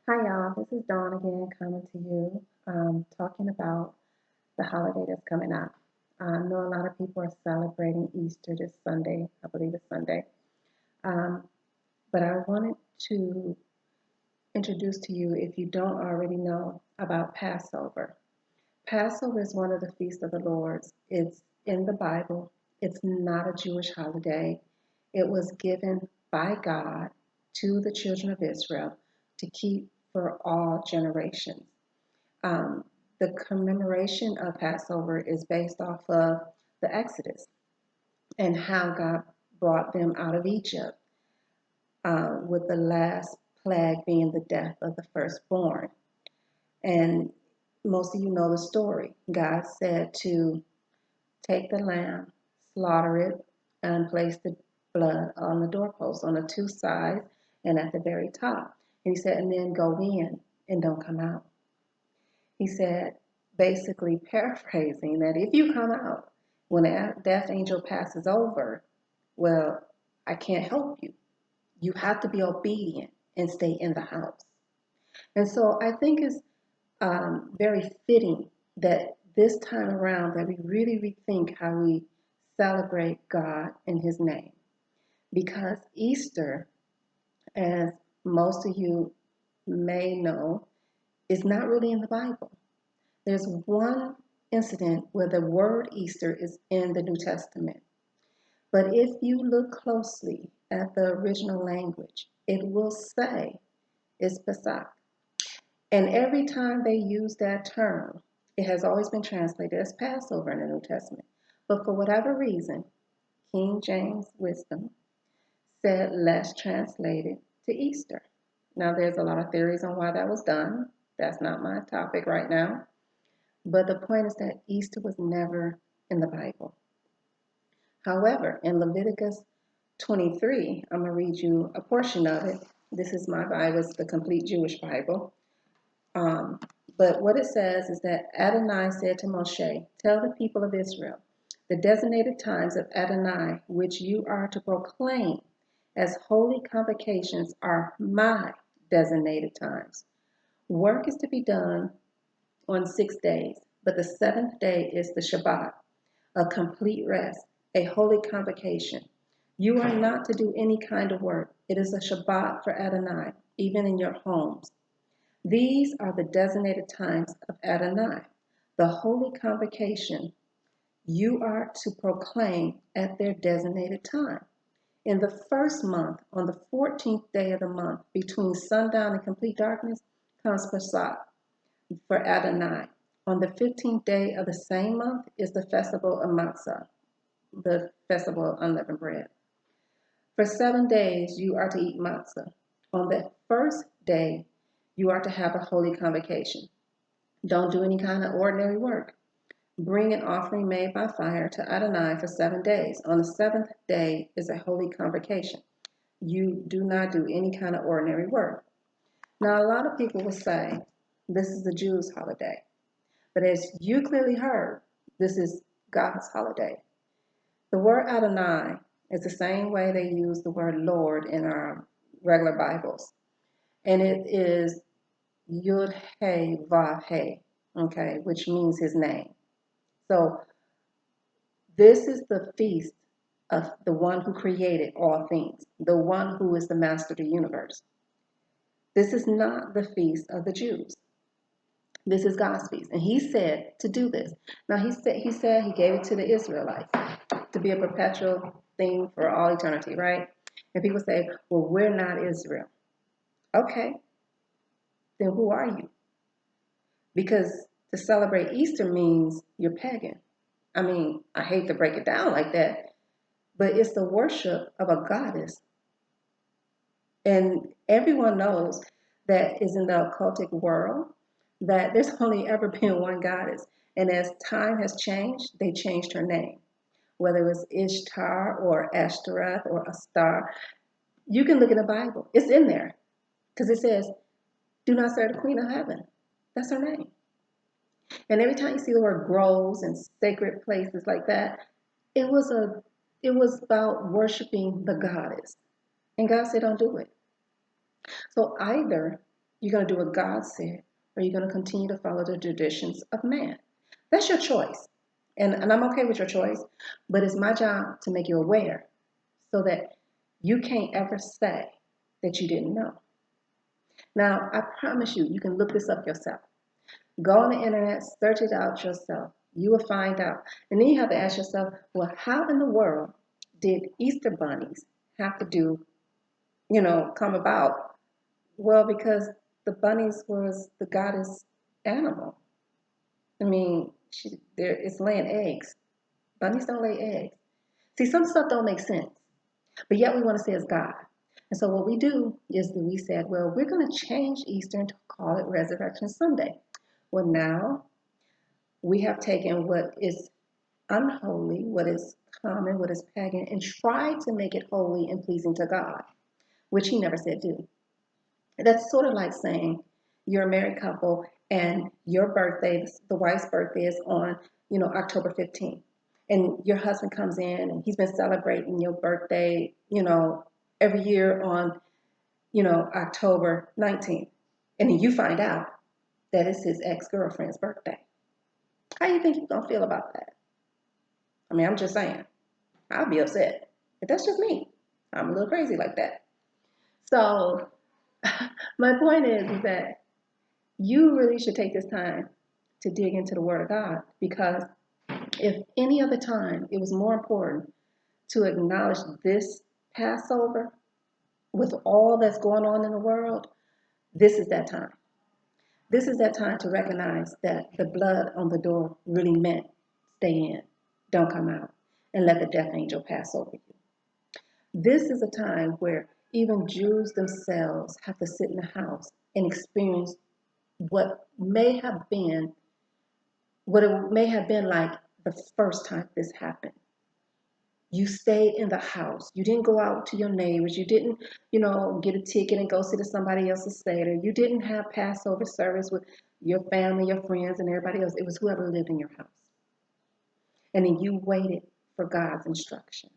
Hi, y'all. This is Dawn again coming to you, talking about the holiday that's coming up. I know a lot of people are celebrating Easter this Sunday. I believe it's Sunday. Um, but I wanted to introduce to you, if you don't already know, about Passover. Passover is one of the feasts of the Lord's. It's in the Bible. It's not a Jewish holiday. It was given by God to the children of Israel to keep for all generations. Um, the commemoration of Passover is based off of the Exodus and how God brought them out of Egypt, with the last plague being the death of the firstborn. And most of you know the story. God said to take the lamb, slaughter it, and place the blood on the doorpost on the two sides and at the very top. And he said, and then go in and don't come out. He said, basically paraphrasing, that if you come out when the death angel passes over, well, I can't help you. You have to be obedient and stay in the house. And so I think it's very fitting that this time around that we really rethink how we celebrate God in His name. Because Easter, as most of you may know, is not really in the Bible. There's one incident where the word Easter is in the New Testament. But if you look closely at the original language, it will say it's Pesach. And every time they use that term, it has always been translated as Passover in the New Testament. But for whatever reason, King James Wisdom said, let's translate it to Easter. Now, there's a lot of theories on why that was done. That's not my topic right now. But the point is that Easter was never in the Bible. However, in Leviticus 23, I'm going to read you a portion of it. This is my Bible, it's the complete Jewish Bible. Um, but what it says is that Adonai said to Moshe, tell the people of Israel, the designated times of Adonai, which you are to proclaim as holy convocations, are my designated times. Work is to be done on 6 days, but the seventh day is the Shabbat, a complete rest, a holy convocation. You are not to do any kind of work. It is a Shabbat for Adonai, even in your homes. These are the designated times of Adonai, the holy convocation you are to proclaim at their designated time. In the first month, on the 14th day of the month, between sundown and complete darkness, comes Pesach for Adonai. On the 15th day of the same month is the festival of Matzah, the festival of unleavened bread. For 7 days you are to eat matzah. On the first day you are to have a holy convocation. Don't do any kind of ordinary work. Bring an offering made by fire to Adonai for 7 days. On the seventh day is a holy convocation. You do not do any kind of ordinary work. Now, a lot of people will say this is the Jews' holiday. But as you clearly heard, this is God's holiday. The word Adonai is the same way they use the word Lord in our regular Bibles. And it is Yud He Vav He, okay, which means his name. So this is the feast of the one who created all things, the one who is the master of the universe. This is not the feast of the Jews. This is God's feast. And he said to do this. Now he said he gave it to the Israelites to be a perpetual thing for all eternity, right? And people say, well, we're not Israel. Okay, then who are you? Because to celebrate Easter means you're pagan. I mean, I hate to break it down like that, but it's the worship of a goddess. And everyone knows that is in the occultic world that there's only ever been one goddess. And as time has changed, they changed her name. Whether it was Ishtar or Ashtoreth or Astar, you can look in the Bible. It's in there because it says, do not serve the queen of heaven. That's her name. And every time you see the word groves and sacred places like that, it was about worshiping the goddess. And God said, don't do it. So either You're going to do what God said, or you're going to continue to follow the traditions of man. That's your choice. And I'm okay with your choice, but it's my job to make you aware so that you can't ever say that you didn't know. Now, I promise you, you can look this up yourself. Go on the internet, search it out yourself. You will find out. And then you have to ask yourself, well, how in the world did Easter bunnies have to come about? Well, because the bunnies was the goddess animal. I mean, it's laying eggs. Bunnies don't lay eggs. See, some stuff don't make sense, but yet we want to say it's God. And so what we do is that we said, well, we're going to change Easter and call it Resurrection Sunday. Well, now we have taken what is unholy, what is common, what is pagan, and tried to make it holy and pleasing to God, which he never said do. That's sort of like saying you're a married couple and your birthday, the wife's birthday is on, October 15th. And your husband comes in and he's been celebrating your birthday, every year on, October 19th. And then you find out that it's his ex-girlfriend's birthday. How do you think you're going to feel about that? I mean, I'm just saying, I'll be upset. But that's just me. I'm a little crazy like that. So my point is that you really should take this time to dig into the Word of God, because if any other time it was more important to acknowledge this Passover with all that's going on in the world, this is that time. This is that time to recognize that the blood on the door really meant stay in, don't come out, and let the death angel pass over you. This is a time where even Jews themselves have to sit in the house and experience what it may have been like the first time this happened. You stayed in the house. You didn't go out to your neighbors. You didn't, get a ticket and go sit at somebody else's Seder. You didn't have Passover service with your family, your friends, and everybody else. It was whoever lived in your house. And then you waited for God's instructions.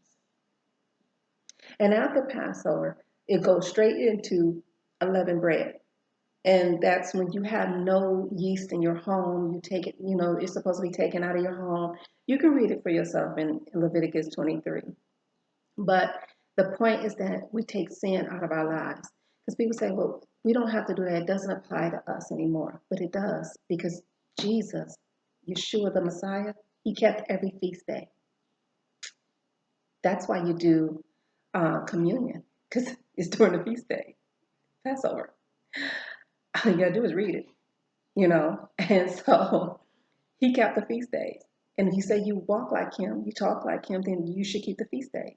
And after Passover, it goes straight into unleavened bread. And that's when you have no yeast in your home. You take it, it's supposed to be taken out of your home. You can read it for yourself in Leviticus 23. But the point is that we take sin out of our lives. Because people say, well, we don't have to do that. It doesn't apply to us anymore. But it does, because Jesus, Yeshua the Messiah, he kept every feast day. That's why you do communion, because it's during the feast day, Passover. All you got to do is read it, And so he kept the feast days. And if you say you walk like him, you talk like him, then you should keep the feast days.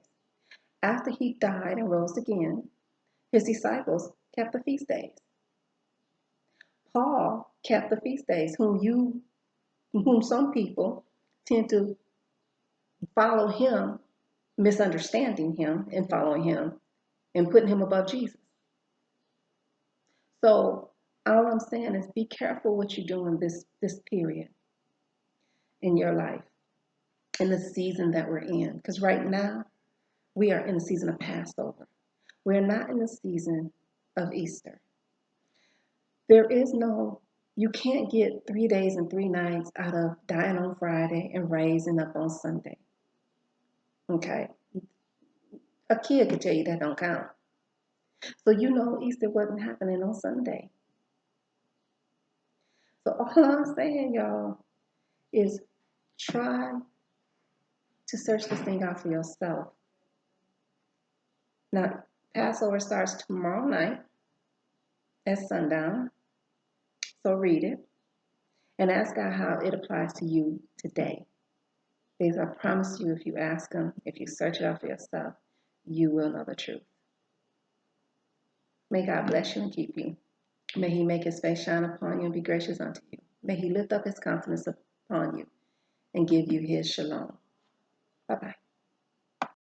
After he died and rose again, his disciples kept the feast days. Paul kept the feast days, whom some people tend to follow him, misunderstanding him and following him and putting him above Jesus. So all I'm saying is be careful what you do in this period in your life, in the season that we're in. Because right now, we are in the season of Passover. We're not in the season of Easter. You can't get 3 days and 3 nights out of dying on Friday and raising up on Sunday. Okay? A kid could tell you that don't count. So Easter wasn't happening on Sunday. So all I'm saying, y'all, is try to search this thing out for yourself. Now, Passover starts tomorrow night at sundown. So read it and ask God how it applies to you today. Because I promise you, if you ask him, if you search it out for yourself, you will know the truth. May God bless you and keep you. May he make his face shine upon you and be gracious unto you. May he lift up his countenance upon you and give you his shalom. Bye-bye.